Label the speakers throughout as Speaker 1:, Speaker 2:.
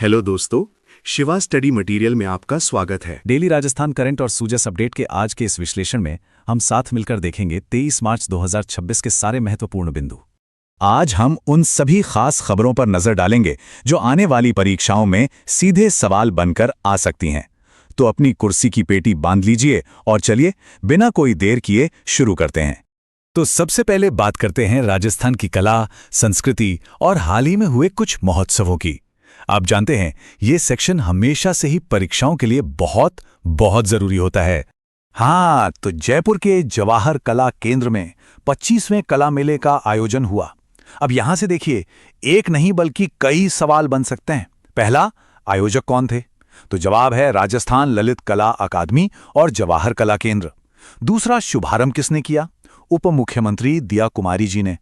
Speaker 1: Hello दोस्तों, Shiva study material में आपका स्वागत है।
Speaker 2: डेली राजस्थान करंट और सूजस अपडेट के आज के इस विश्लेषण में हम साथ मिलकर देखेंगे 23 मार्च 2026 के सारे महत्वपूर्ण बिंदु। आज हम उन सभी खास खबरों पर नजर डालेंगे जो आने वाली परीक्षाओं में सीधे सवाल बनकर आ सकती हैं। तो अपनी कुर्सी की पेटी बांध लीजिए और चलिए बिना कोई देर किए शुरू करते हैं। तो सबसे पहले बात करते हैं राजस्थान की कला, संस्कृति और हाल ही में हुए कुछ महोत्सवों की। आप जानते हैं ये सेक्शन हमेशा से ही परीक्षाओं के लिए बहुत बहुत जरूरी होता है। हाँ, तो जयपुर के जवाहर कला केंद्र में 25वें कला मेले का आयोजन हुआ। अब यहां से देखिए, एक नहीं बल्कि कई सवाल बन सकते हैं। पहला, आयोजक कौन थे? तो जवाब है राजस्थान ललित कला अकादमी और जवाहर कला केंद्र। दूसरा, शुभारंभ किसने किया? उप मुख्यमंत्री दिया कुमारी जी ने।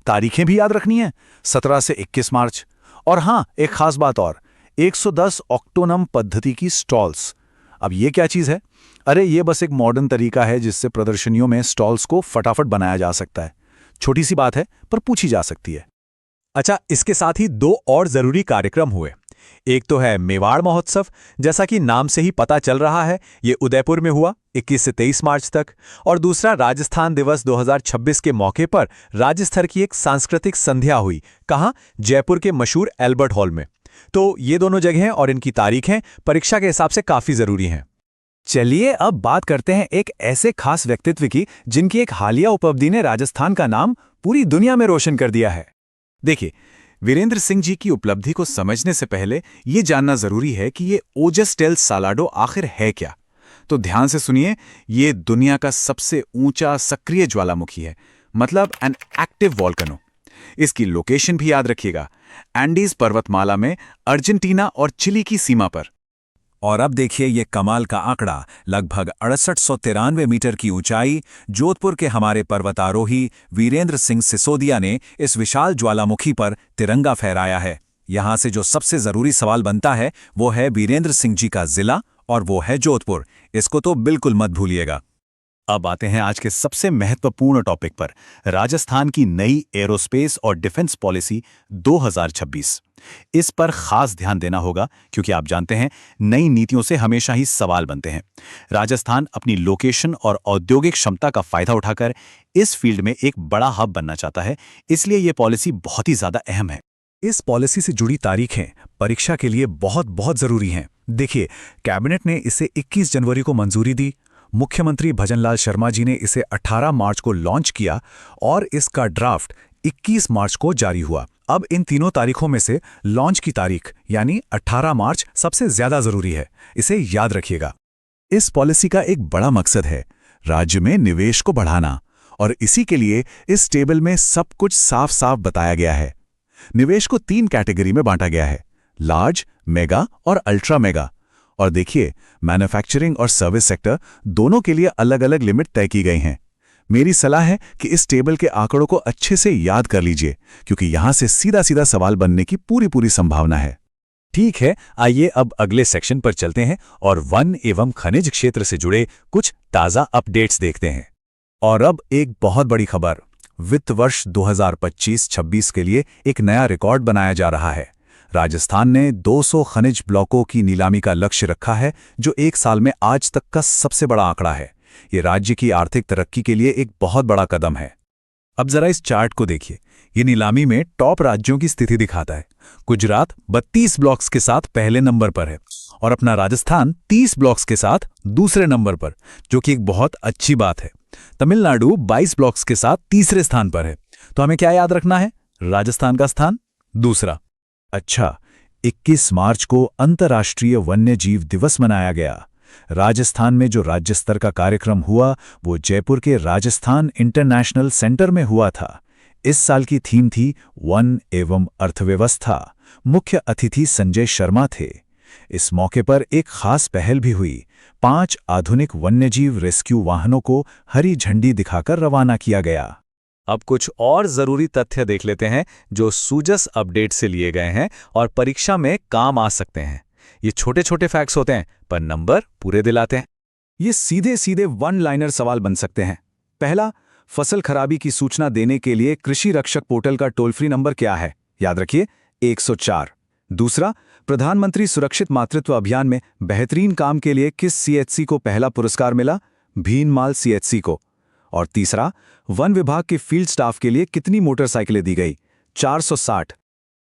Speaker 2: तारीखें भी याद रखनी है, 17 से 21 मार्च। और हाँ, एक खास बात और, 110 ऑक्टोनम पद्धति की स्टॉल्स। अब ये क्या चीज है? अरे ये बस एक मॉडर्न तरीका है जिससे प्रदर्शनियों में स्टॉल्स को फटाफट बनाया जा सकता है। छोटी सी बात है पर पूछी जा सकती है। अच्छा, इसके साथ ही दो और जरूरी कार्यक्रम हुए। एक तो है मेवाड़ महोत्सव, जैसा कि नाम से ही पता चल रहा है ये उदयपुर में हुआ 21 से 23 मार्च तक। और दूसरा, राजस्थान दिवस 2026 के मौके पर राज्य स्तर की एक सांस्कृतिक संध्या हुई। कहाँ? जयपुर के मशहूर एल्बर्ट हॉल में। तो ये दोनों जगहें और इनकी तारीखें परीक्षा के हिसाब से काफी जरूरी हैं। चलिए अब बात करते हैं एक ऐसे खास व्यक्तित्व की जिनकी एक हालिया उपलब्धि ने राजस्थान का नाम पूरी दुनिया में रोशन कर दिया है। देखिए, वीरेंद्र सिंह जी की उपलब्धि को समझने से पहले ये जानना जरूरी है कि ये ओजस टेल सालाडो आखिर है क्या। तो ध्यान से सुनिए, ये दुनिया का सबसे ऊंचा सक्रिय ज्वालामुखी है, मतलब एन एक्टिव वॉल्केनो। इसकी लोकेशन भी याद रखिएगा, एंडीज पर्वतमाला में अर्जेंटीना और चिली की सीमा पर। और अब देखिए ये कमाल का आंकड़ा, लगभग 6893 मीटर की ऊंचाई। जोधपुर के हमारे पर्वतारोही वीरेंद्र सिंह सिसोदिया ने इस विशाल ज्वालामुखी पर तिरंगा फहराया है। यहां से जो सबसे जरूरी सवाल बनता है वो है वीरेंद्र सिंह जी का जिला, और वो है जोधपुर। इसको तो बिल्कुल मत भूलिएगा। अब आते हैं आज के सबसे महत्वपूर्ण टॉपिक पर, राजस्थान की नई एरोस्पेस और डिफेंस पॉलिसी 2026। इस पर खास ध्यान देना होगा क्योंकि आप जानते हैं नई नीतियों से हमेशा ही सवाल बनते हैं। राजस्थान अपनी लोकेशन और औद्योगिक क्षमता का फायदा उठाकर इस फील्ड में एक बड़ा हब बनना चाहता है, इसलिए यह पॉलिसी बहुत ही ज्यादा अहम है। इस पॉलिसी से जुड़ी तारीखें परीक्षा के लिए बहुत बहुत जरूरी हैं। देखिए, कैबिनेट ने इसे 21 जनवरी को मंजूरी दी। मुख्यमंत्री भजनलाल शर्मा जी ने इसे 18 मार्च को लॉन्च किया और इसका ड्राफ्ट 21 मार्च को जारी हुआ। अब इन तीनों तारीखों में से लॉन्च की तारीख यानी 18 मार्च सबसे ज्यादा जरूरी है, इसे याद रखिएगा। इस पॉलिसी का एक बड़ा मकसद है राज्य में निवेश को बढ़ाना, और इसी के लिए इस टेबल में सब कुछ साफ साफ बताया गया है। निवेश को 3 कैटेगरी में बांटा गया है, लार्ज, मेगा और अल्ट्रा मेगा। और देखिए, मैन्युफैक्चरिंग और सर्विस सेक्टर दोनों के लिए अलग अलग लिमिट तय की गई हैं। मेरी सलाह है कि इस टेबल के आंकड़ों को अच्छे से याद कर लीजिए क्योंकि यहां से सीधा सीधा सवाल बनने की पूरी संभावना है। ठीक है, आइए अब अगले सेक्शन पर चलते हैं और वन एवं खनिज क्षेत्र से जुड़े कुछ ताजा अपडेट्स देखते हैं। और अब एक बहुत बड़ी खबर, वित्त वर्ष 2025-26 के लिए एक नया रिकॉर्ड बनाया जा रहा है। राजस्थान ने 200 खनिज ब्लॉकों की नीलामी का लक्ष्य रखा है, जो एक साल में आज तक का सबसे बड़ा आंकड़ा है। ये राज्य की आर्थिक तरक्की के लिए एक बहुत बड़ा कदम है। अब जरा इस चार्ट को देखिए, ये नीलामी में टॉप राज्यों की स्थिति दिखाता है। गुजरात 32 ब्लॉक्स के साथ पहले नंबर पर है और अपना राजस्थान 30 ब्लॉक्स के साथ दूसरे नंबर पर, जो कि एक बहुत अच्छी बात है। तमिलनाडु 22 ब्लॉक्स के साथ तीसरे स्थान पर है। तो हमें क्या याद रखना है? राजस्थान का स्थान दूसरा। अच्छा, 21 मार्च को अंतर्राष्ट्रीय वन्य जीव दिवस मनाया गया। राजस्थान में जो राज्य स्तर का कार्यक्रम हुआ वो जयपुर के राजस्थान इंटरनेशनल सेंटर में हुआ था। इस साल की थीम थी वन एवं अर्थव्यवस्था। मुख्य अतिथि संजय शर्मा थे। इस मौके पर एक खास पहल भी हुई। 5 आधुनिक वन्यजीव रेस्क्यू वाहनों को हरी झंडी दिखाकर रवाना किया गया। अब कुछ और जरूरी तथ्य देख लेते हैं जो सूजस अपडेट से लिए गए हैं और परीक्षा में काम आ सकते हैं। ये छोटे छोटे फैक्ट्स होते हैं पर नंबर पूरे दिलाते हैं। ये सीधे सीधे वन लाइनर सवाल बन सकते हैं। पहला, फसल खराबी की सूचना देने के लिए कृषि रक्षक पोर्टल का टोल फ्री नंबर क्या है? याद रखिए 104। दूसरा, प्रधानमंत्री सुरक्षित मातृत्व अभियान में बेहतरीन काम के लिए किस सीएचसी को पहला पुरस्कार मिला? भीनमाल सीएचसी को। और तीसरा, वन विभाग के फील्ड स्टाफ के लिए कितनी मोटरसाइकिलें दी गई? 460।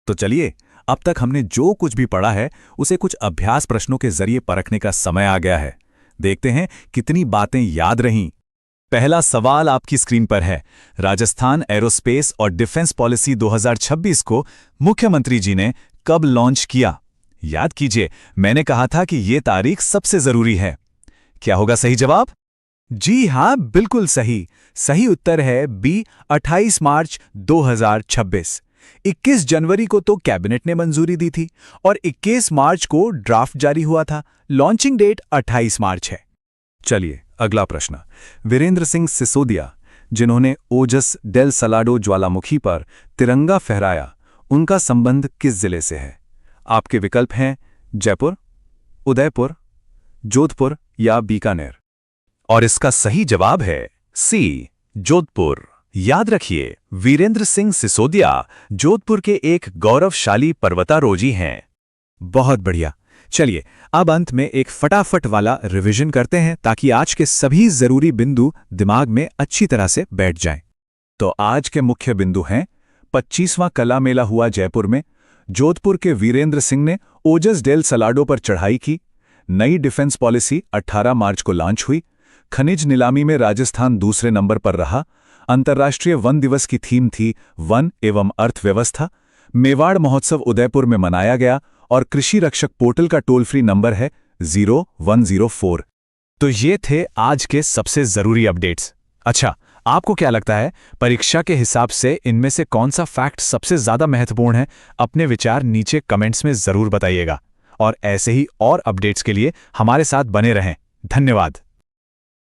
Speaker 2: तो चलिए, अब तक हमने जो कुछ भी पढ़ा है उसे कुछ अभ्यास प्रश्नों के जरिए परखने का समय आ गया है। देखते हैं कितनी बातें याद रहीं। पहला सवाल आपकी स्क्रीन पर है। राजस्थान एरोस्पेस और डिफेंस पॉलिसी 2026 को मुख्यमंत्री जी ने कब लॉन्च किया? याद कीजिए, मैंने कहा था कि ये तारीख सबसे जरूरी है। क्या होगा सही जवाब? जी हां, बिल्कुल सही। सही उत्तर है बी, 28 मार्च 2026। 21 जनवरी को तो कैबिनेट ने मंजूरी दी थी और 21 मार्च को ड्राफ्ट जारी हुआ था। लॉन्चिंग डेट 28 मार्च है। चलिए, अगला प्रश्न। वीरेंद्र सिंह सिसोदिया, जिन्होंने ओजस डेल सलाडो ज्वालामुखी पर तिरंगा फहराया, उनका संबंध किस जिले से है? आपके विकल्प हैं जयपुर, उदयपुर, जोधपुर या बीकानेर। और इसका सही जवाब है सी, जोधपुर। याद रखिए, वीरेंद्र सिंह सिसोदिया जोधपुर के एक गौरवशाली पर्वतारोही हैं। बहुत बढ़िया। चलिए, अब अंत में एक फटाफट वाला रिवीजन करते हैं ताकि आज के सभी जरूरी बिंदु दिमाग में अच्छी तरह से बैठ जाएं। तो आज के मुख्य बिंदु हैं: 25वां कला मेला हुआ जयपुर में, जोधपुर के वीरेंद्र सिंह ने ओजस डेल सलाडो पर चढ़ाई की, नई डिफेंस पॉलिसी 18 मार्च को लॉन्च हुई, खनिज नीलामी में राजस्थान दूसरे नंबर पर रहा, अंतर्राष्ट्रीय वन दिवस की थीम थी वन एवं अर्थव्यवस्था, मेवाड़ महोत्सव उदयपुर में मनाया गया और कृषि रक्षक पोर्टल का टोल फ्री नंबर है 0104। तो ये थे आज के सबसे जरूरी अपडेट्स। अच्छा, आपको क्या लगता है, परीक्षा के हिसाब से इनमें से कौन सा फैक्ट सबसे ज्यादा महत्वपूर्ण है? अपने विचार नीचे कमेंट्स में जरूर बताइएगा और ऐसे ही और अपडेट्स के लिए हमारे साथ बने रहें। धन्यवाद।